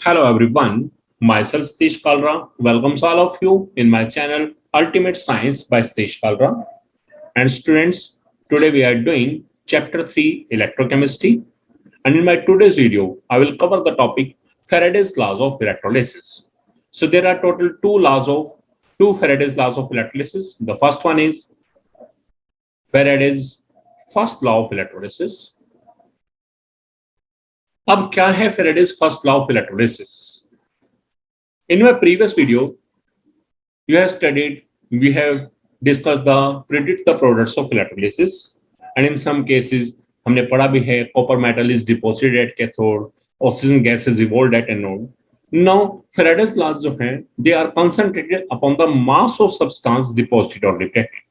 Hello everyone, myself Satish Kalra welcomes all of you in my channel Ultimate Science by Satish Kalra. And students, today we are doing chapter 3 electrochemistry, and in my today's video I will cover the topic Faraday's laws of electrolysis. So there are total two Faraday's laws of electrolysis. The first one is Faraday's first law of electrolysis. अब क्या है Faraday's first law of electrolysis? In my previous video, we have discussed the predict the products of electrolysis, and in some cases, हमने पढ़ा भी है copper metal is deposited at cathode, oxygen gas is evolved at anode. Now, Faraday's laws जो हैं, they are concentrated upon the mass of substance deposited or reflected.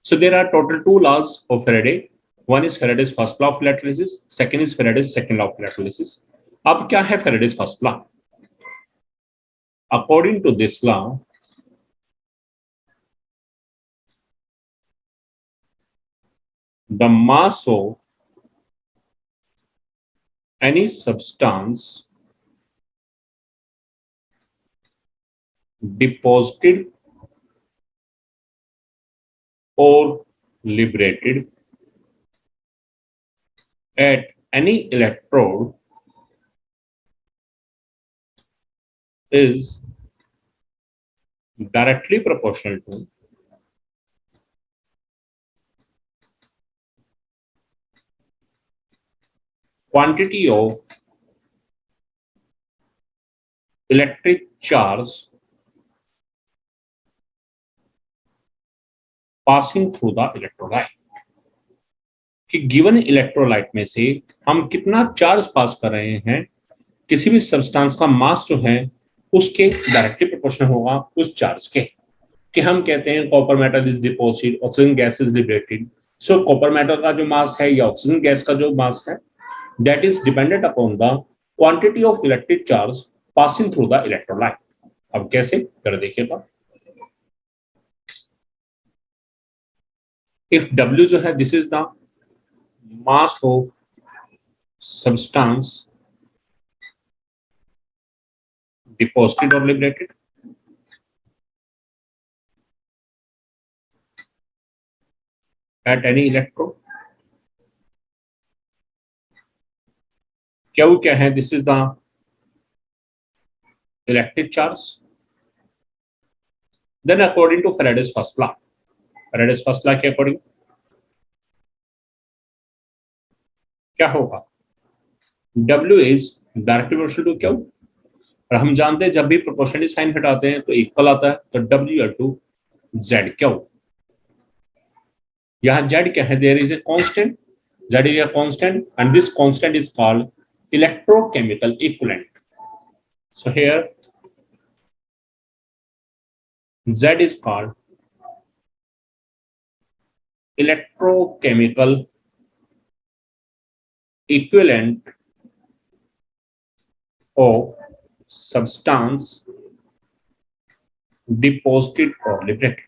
So there are total two laws of Faraday. One is Faraday's first law of electrolysis. Second is Faraday's second law of electrolysis. अब क्या है Faraday's first law? According to this law, the mass of any substance deposited or liberated at any electrode is directly proportional to quantity of electric charge passing through the electrolyte. कि given electrolyte में से हम कितना charge पास कर रहे हैं, किसी भी सब्सटेंस का मास जो है उसके डायरेक्टली प्रोपोर्शनल होगा उस चार्ज के. कि हम कहते हैं copper metal is deposited, oxygen gas is liberated. So copper metal का जो मास है या ऑक्सीजन गैस का जो मास है, that is dependent upon the quantity of electric charge passing through the electrolyte. अब कैसे कर देखिएगा. इफ W जो है this is the mass of substance deposited or liberated at any electrode. Q क्या है? This is the electric charge. Then according to Faraday's first law के according क्या होगा? W is directly proportional to Q. और हम जानते हैं जब भी प्रोपोर्शनली साइन हटाते हैं तो इक्वल आता है, तो W टू ZQ. यहाँ Z क्या है? There is a constant. Z is a constant, and this constant is called electrochemical equivalent. So here Z is called electrochemical equivalent of substance deposited or liberated.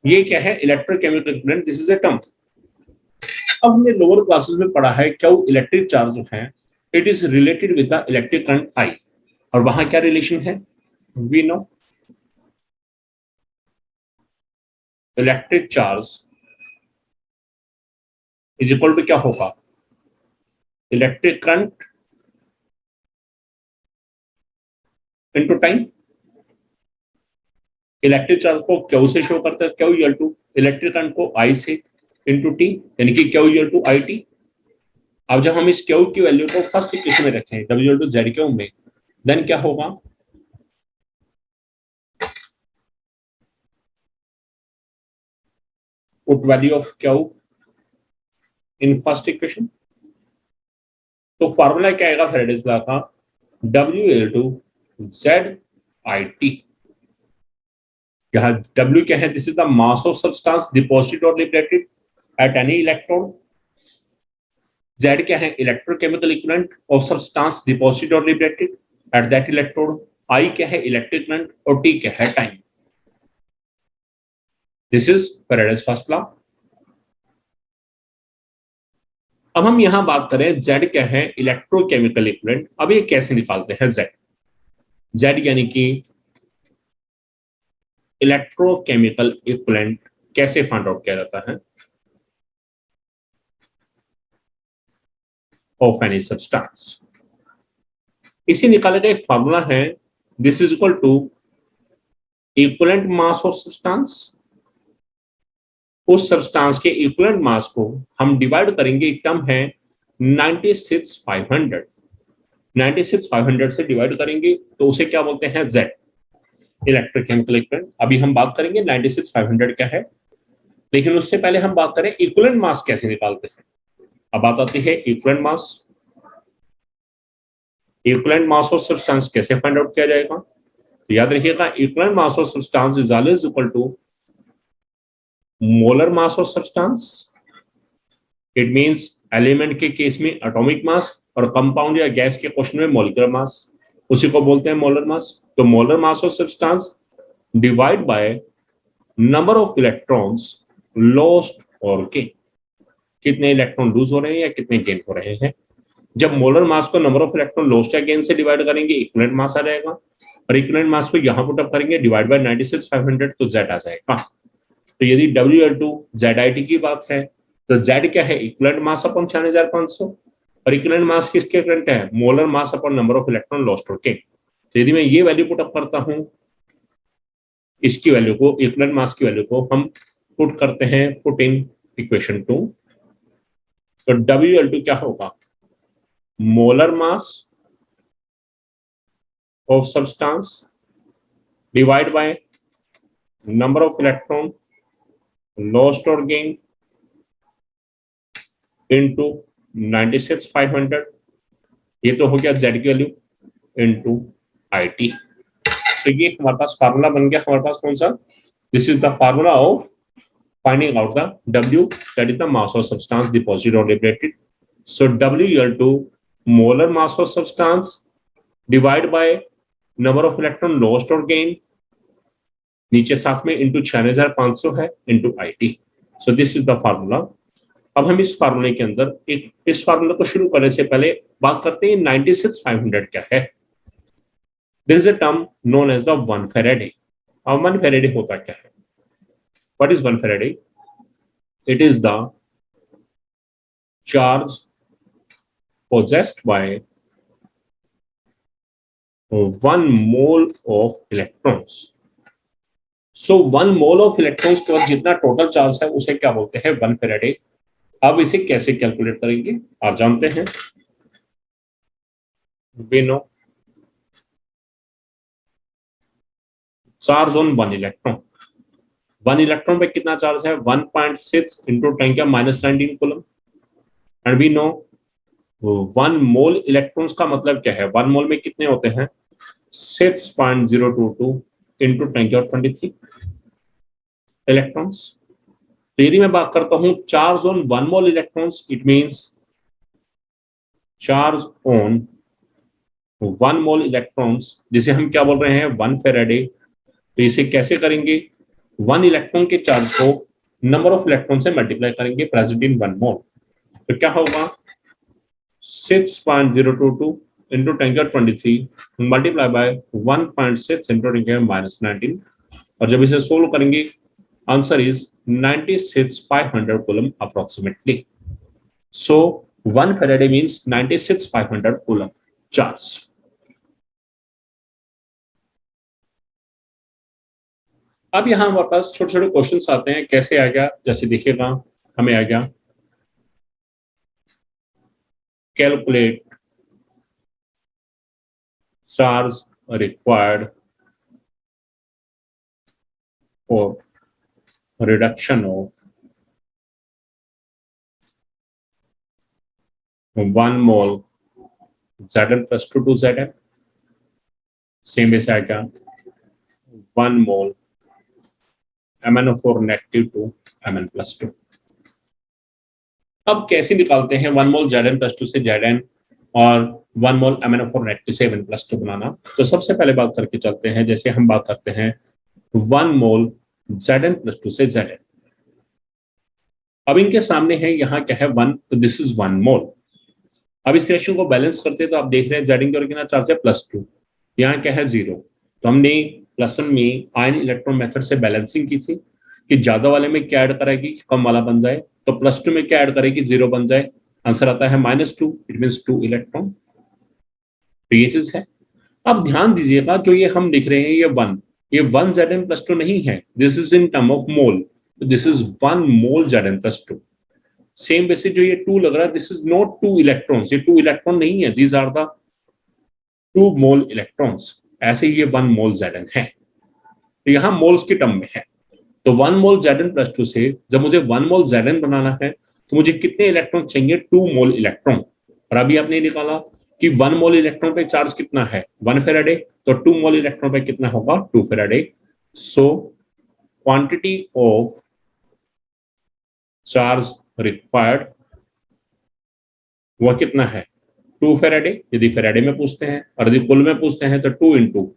ये क्या है? Electrochemical equivalent. This is a term. अब हमने lower classes में पढ़ा है क्या electric charge जो है it is related with the electric current I. और वहां क्या रिलेशन है? We know electric charge is equal to क्या होगा? Electric current into time. Electric charge को Q से शो करता है, Q equal to electric current को I से इनटू T, यानी कि Q इक्वल टू IT. अब जब हम इस Q की वैल्यू को फर्स्ट इक्वेशन में रखें W इक्वल टू ZQ में, देन क्या होगा? Put value of Q in first equation. तो फॉर्मूला क्या आएगा फैराडेज लॉ का? W equal to ZIT. यहाँ W क्या है? This is the mass of substance deposited और liberated at any electrode. Z क्या है? Electrochemical equivalent of substance deposited और liberated at that electrode. I क्या है? Electric current. और T क्या है? Time. This is Faraday's first law. अब हम यहां बात करें जेड क्या है, इलेक्ट्रोकेमिकल इक्विवेलेंट। अब ये कैसे निकालते हैं जेड? जेड यानी कि इलेक्ट्रोकेमिकल इक्विवेलेंट कैसे फाइंड आउट किया जाता है ऑफ एनी सब्सटेंस? इसे निकालने का एक फॉर्मूला है, this is equal to equivalent mass of substance. उस सब्सटेंस के इक्विवेलेंट मास को हम डिवाइड करेंगे, एक टर्म है 96,500। 96,500 से डिवाइड करेंगे तो उसे क्या बोलते हैं? Z, electrochemical equivalent. अभी हम बात करेंगे 96,500 क्या है, लेकिन उससे पहले हम बात करें इक्विवेलेंट मास कैसे निकालते हैं। अब बात आती है equivalent mass. Equivalent mass of substance कैसे फाइंड आउट किया जाएगा? तो याद रखिएगा, equivalent mass of substance is always equal to molar mass of substance. It means element के केस में एटॉमिक मास और कंपाउंड या गैस के क्वेश्चन में मॉलिक्यूलर मास, उसी को बोलते हैं मोलर मास। तो molar mass of substance divide by number of electrons lost और गेन। कितने इलेक्ट्रॉन लूज हो रहे हैं या कितने गेन हो रहे हैं। जब मोलर मास को नंबर ऑफ इलेक्ट्रॉन लॉस्ट या गेन से डिवाइड करेंगे, इक्विवेलेंट मास आ जाएगा, और इक्विवेलेंट मास को यहां पुट अप करेंगे डिवाइड बाय 96,500 तो जेड आ जाएगा। तो यदि WL2 ZIT की बात है तो जेड क्या है? इक्विवेलेंट मास अपॉन 6,500, और इक्विवेलेंट मास किसके इक्विवेलेंट है? Molar mass upon number of electron lost और गेन। तो यदि मैं ये वैल्यू पुट अप करता हूं, इसकी वैल्यू को, इक्विवेलेंट मास की वैल्यू को हम पुट करते हैं, पुट इन इक्वेशन 2, तो WL2 क्या होगा? Molar mass of substance divide by number of electron lost और गेन इनटू 96,500। ये तो हो गया जेड की वैल्यू इनटू IT। सो ये हमारे पास फार्मूला बन गया। हमारे पास कौन सा? This is the formula of finding out the W, that is the mass of substance deposited or liberated. So WL2 molar mass of substance divided by number of electron lost or gained, नीचे साथ में into 6,500 है into IT। So this is the formula. अब हम इस फार्मूले के अंदर इस फार्मूले को शुरू करने से पहले बात करते हैं 96,500 क्या है। There is a term known as the 1 Faraday। अब 1 Faraday होता क्या है? What is 1 Faraday? It is the charge possessed by 1 mole of electrons. So 1 mole of electrons के बाद जितना टोटल चार्ज है उसे क्या बोलते हैं? 1 Faraday। अब इसे कैसे कैलकुलेट करेंगे आप जानते हैं। We know charge on 1 electron. 1 electron पे कितना चार्ज है? 1.6 into 10⁻19 coulomb. And we know 1 mole electrons का मतलब क्या है? 1 मोल में कितने होते हैं? 6.022 इंटू 10⁻23 इलेक्ट्रॉन्स। तो यदि मैं बात करता हूं charge on 1 mole electrons, it means charge on 1 mole electrons, जिसे हम क्या बोल रहे हैं? 1 फेराडे। तो इसे कैसे करेंगे? 1 इलेक्ट्रॉन के चार्ज को नंबर ऑफ इलेक्ट्रॉन से मल्टीप्लाई करेंगे प्रेजेंट इन 1 मोल। तो क्या होगा? 6.022 इंटू 10⁻23 मल्टीप्लाई बाय 1.6 इंटू 10⁻19, और जब इसे सोल्व करेंगे answer is 96,500 coulomb approximately. So 1 Faraday means 96,500 coulomb charge. अब यहां हमारे पास छोटे छोटे क्वेश्चंस आते हैं। कैसे आ गया? जैसे देखिएगा, हमें आ गया calculate charge required for reduction of 1 mole Zn+2 to Zn। Same वैसे आ गया 1 मोल MnO4 नेगेटिव टू Mn+2। अब कैसे निकालते हैं 1 मोल Zn+2 से Zn और 1 मोल MnO4 नेगेटिव से Mn+2 बनाना? तो सबसे पहले बात करके चलते हैं, जैसे हम बात करते हैं 1 मोल Zn+2 से Zn। अब इनके सामने है यहाँ क्या है 1, तो दिस इज 1 मोल। अब इस रिएक्शन को बैलेंस करते हैं तो आप देख रहे हैं जेडिंग के कितना चार्ज है +2, यहाँ क्या है 0। तो हमने +1 में आयन इलेक्ट्रॉन मेथड से बैलेंसिंग की थी कि ज्यादा वाले में क्या ऐड कराएगी कम वाला बन जाए, तो +2 में क्या ऐड करेगी 0 बन जाए, आंसर आता है -2, इट मीन 2 इलेक्ट्रॉन। तो ये चीज है। अब ध्यान दीजिएगा जो ये हम लिख रहे हैं ये 1 Zn+2 नहीं है, this is in term of mole, this is 1 mole Zn+2। Same basis जो ये 2 लग रहा है, दिस इज नॉट 2 इलेक्ट्रॉन्स, ये 2 इलेक्ट्रॉन नहीं है, these are the 2 mole electrons. ऐसे ही ये 1 मोल Zn है, तो यहाँ मोल्स के टर्म में है। तो 1 मोल Zn+2 से जब मुझे 1 मोल Zn बनाना है तो मुझे कितने इलेक्ट्रॉन चाहिए 2 मोल इलेक्ट्रॉन। और अभी आपने निकाला कि 1 मोल इलेक्ट्रॉन पे चार्ज कितना है 1 फेराडे, तो 2 मोल इलेक्ट्रॉन पे कितना होगा 2 Faraday. So quantity of charge required वह कितना है 2 फेराडे, यदि फेराडे में पूछते हैं, और यदि कुल में पूछते हैं तो 2 इंटू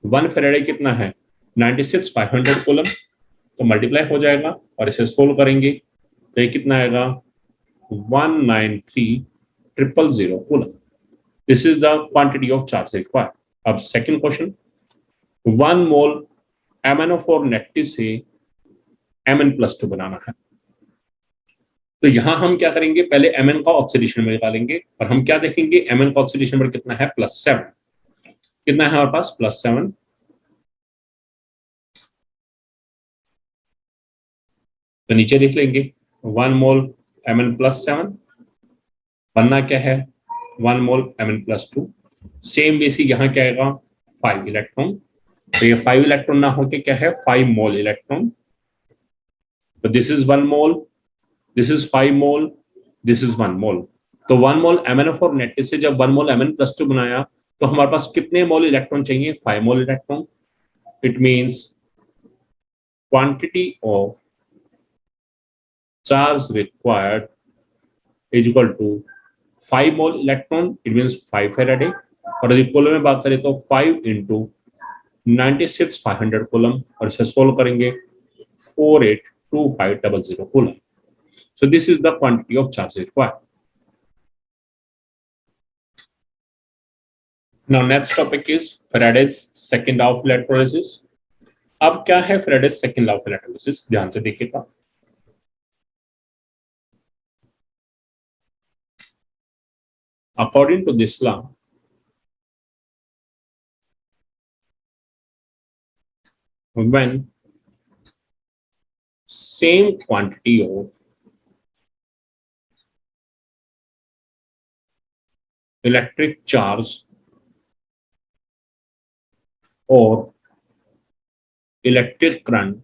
1 फेराडे कितना है 96,500 कूलम, तो मल्टीप्लाई हो जाएगा और इसे सोल्व करेंगे तो ये कितना आएगा 193,000 coulomb. This is the quantity of charge required. अब सेकंड क्वेश्चन, 1 मोल MnO4 नेगेटिव से Mn+2 बनाना है। तो यहां हम क्या करेंगे, पहले Mn का ऑक्सीडेशन नंबर निकालेंगे और हम क्या देखेंगे Mn का ऑक्सीडेशन नंबर कितना है +7, कितना है हमारे पास +7। तो नीचे लिख लेंगे 1 मोल Mn+7 बनना क्या है 1 मोल Mn+2। सेम बेसिक यहाँ क्या आएगा 5 इलेक्ट्रॉन, तो ये 5 इलेक्ट्रॉन ना होके क्या है 5 मोल इलेक्ट्रॉन। तो this is 1 mole, this is 5 mole, this is 1 मोल। तो 1 मोल MnO4 नेगेटिव से जब 1 मोल Mn+2 बनाया तो हमारे पास कितने मोल इलेक्ट्रॉन चाहिए 5 mole electron. It means quantity of charge required is equal to 5 mole electron, it means 5 faraday. और यदि कूलम में बात करें तो 5 इंटू 96,500 कूलम, और इसे सोल्व करेंगे 482500 coulomb. So this is the quantity of charge required. Now next topic is Faraday's second law of electrolysis. अब क्या है Faraday's second law of electrolysis, ध्यान से देखिएगा। According to this law, when same quantity of electric charge or electric current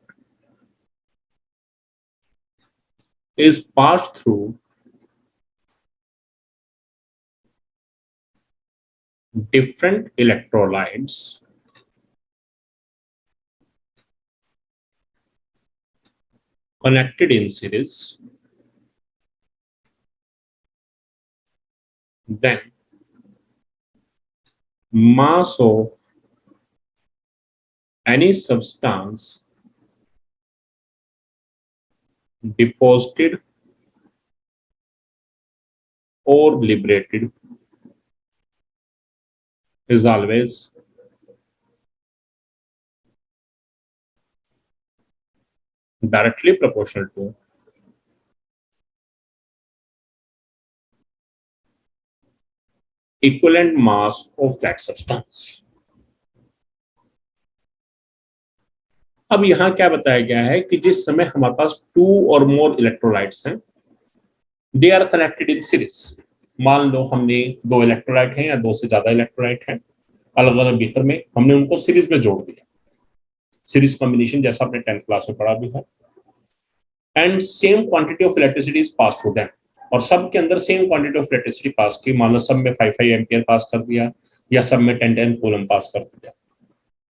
is passed through different electrolytes, connected in series, then mass of any substance deposited or liberated is always directly proportional to equivalent mass of that substance. अब यहां क्या बताया गया है कि जिस समय हमारे पास 2 और मोर इलेक्ट्रोलाइट्स हैं, they are connected in series. मान लो हमने 2 इलेक्ट्रोलाइट हैं या 2 से ज्यादा इलेक्ट्रोलाइट हैं अलग अलग भीतर में, हमने उनको सीरीज में जोड़ दिया, सीरीज कॉम्बिनेशन जैसा आपने 10th क्लास में पढ़ा भी है। And same quantity of electricity is pass through them, और सब के अंदर same quantity of electricity pass की, मान लो सब में 5 एम्पियर पास कर दिया या सब में 10 कूलम पास कर दिया।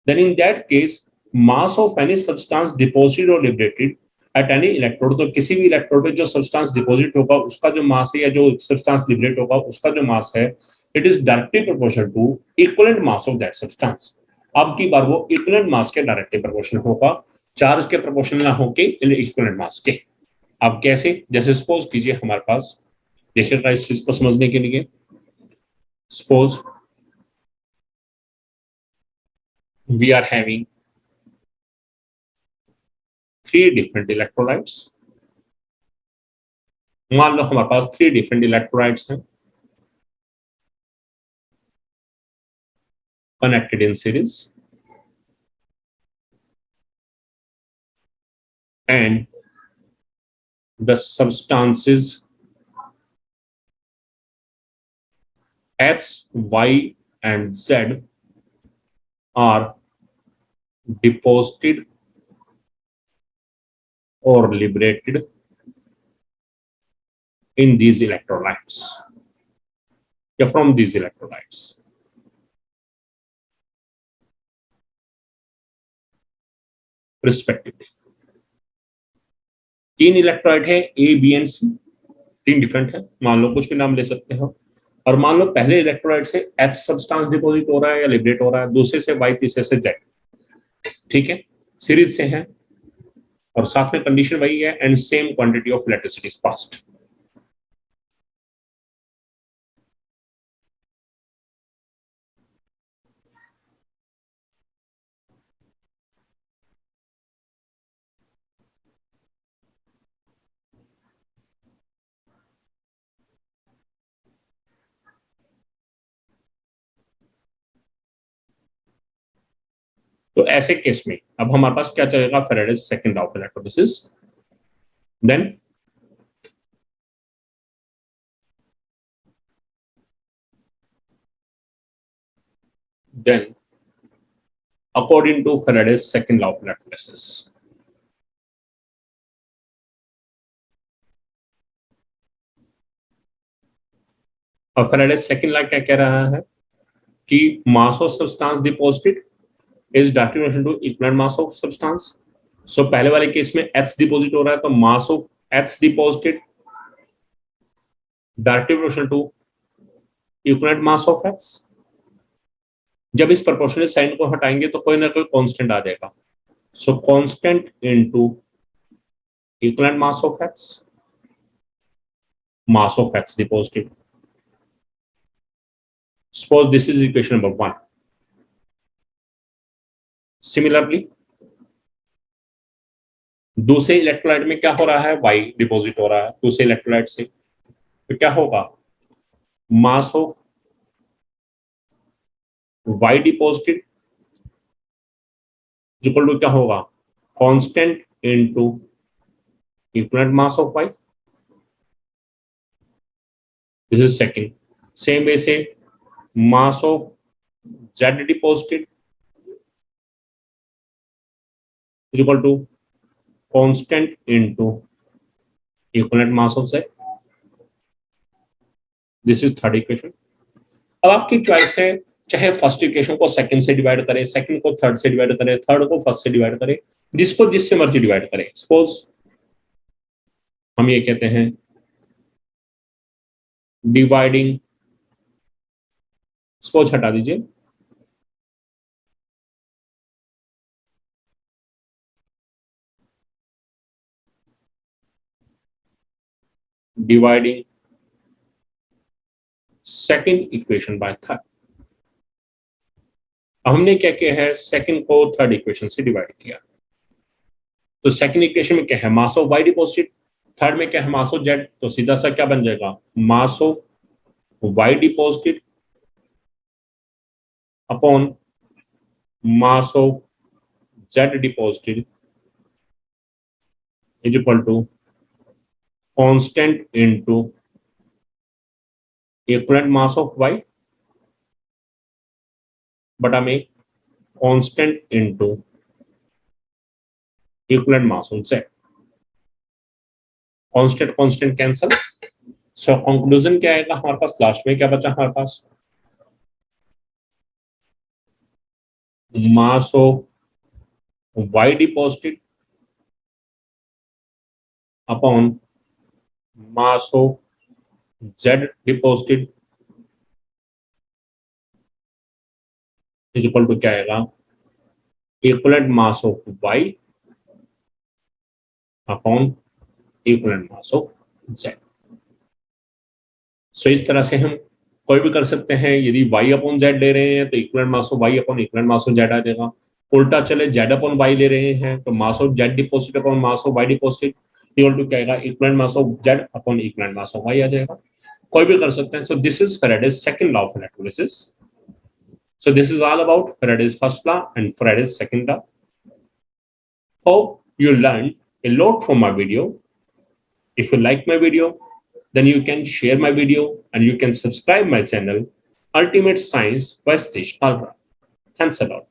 Then in that case mass of any substance deposited और लिबरेटेड एट एनी इलेक्ट्रोड, तो किसी भी इलेक्ट्रोड पे जो सब्सटेंस डिपॉजिट होगा उसका जो मास है या जो सब्सटेंस लिबरेट होगा उसका जो मास है, it is directly proportional to equivalent mass of that substance. अब की बार वो इक्विवेलेंट मास के डायरेक्टली प्रोपोर्शनल होगा, चार्ज के प्रोपोर्शनल ना होके इक्विवेलेंट मास के। अब कैसे, जैसे सपोज कीजिए हमारे पास, देखिएगा इस चीज को समझने के लिए, suppose we are having 3 different electrolytes. मान लो हमारे पास 3 डिफरेंट इलेक्ट्रोलाइट्स हैं connected in series, and the substances X, Y, and Z are deposited or liberated in these electrolytes, या from these electrolytes. Respectively, 3 electrolyte है ए, बी एंड सी, 3 डिफरेंट है, मान लो कुछ भी नाम ले सकते हो। और मान लो पहले इलेक्ट्रोलाइट से एच सब्सटेंस डिपॉजिट हो रहा है या लिबरेट हो रहा है, दूसरे से वाई, तीसरे से जेड, ठीक है, सीरीज से है, और साथ में कंडीशन वही है, and same quantity of electricity is passed. तो ऐसे केस में अब हमारे पास क्या चलेगा, Faraday's second law of electrolysis. Then according to Faraday's second law of electrolysis, और फैराडे सेकंड लॉ क्या कह रहा है कि mass of substance deposited is directly relation to equivalent mass of substance. So पहले वाले केस में एच डिपॉजिट हो रहा है, तो mass of H deposited directly relation to equivalent mass of H. जब इस प्रोपोर्शनल साइन को हटाएंगे तो कोई ना कोई कांस्टेंट आ जाएगा, सो constant into equivalent mass of H, mass of H deposited. Suppose this is equation number 1। Similarly दूसरे इलेक्ट्रोलाइट में क्या हो रहा है, वाई डिपॉजिट हो रहा है दूसरे इलेक्ट्रोलाइट से, तो क्या होगा, mass of Y deposited equal to क्या होगा, constant into equivalent mass of Y. This is second. Same way से mass of Z deposited equal to constant into equivalent mass of Z. This is third equation. अब आपकी choice है, चाहे first equation को second से divide करें, second को third से डिवाइड करें, थर्ड को फर्स्ट से डिवाइड करें, जिसको जिससे मर्जी डिवाइड करें। सपोज हम ये कहते हैं डिवाइडिंग, सपोज हटा दीजिए, dividing second equation by third. अब हमने क्या किया है, सेकंड को थर्ड इक्वेशन से डिवाइड किया, तो सेकंड इक्वेशन में क्या है, mass of Y deposited, third में क्या है, मास ऑफ जेड, तो सीधा सा क्या बन जाएगा, mass of Y deposited upon mass of Z deposited is equal to constant into equivalent mass of Y बटा में constant into equivalent mass of Z. Constant constant cancel, so conclusion क्या आएगा हमारे पास, लास्ट में क्या बचा हमारे पास, mass of Y deposited upon mass of Z deposited is equal to क्या आएगा, equivalent mass of Y upon equivalent mass of Z। So इस तरह से हम कोई भी कर सकते हैं। यदि y अपॉन Z ले रहे हैं तो equivalent mass of y upon equivalent mass of Z आ जाएगा। उल्टा चले Z अपॉन y ले रहे हैं तो mass of Z deposit upon mass of y deposit equal to क्या आएगा, equivalent mass of Z upon equivalent mass of y आ जाएगा। कोई भी कर सकते हैं। So this is Faraday's second law of electrolysis. So this is all about Faraday's first law and Faraday's second law. Hope you learned a lot from my video. If you like my video, then you can share my video and you can subscribe my channel, Ultimate Science by Satish Kalra. Thanks a lot.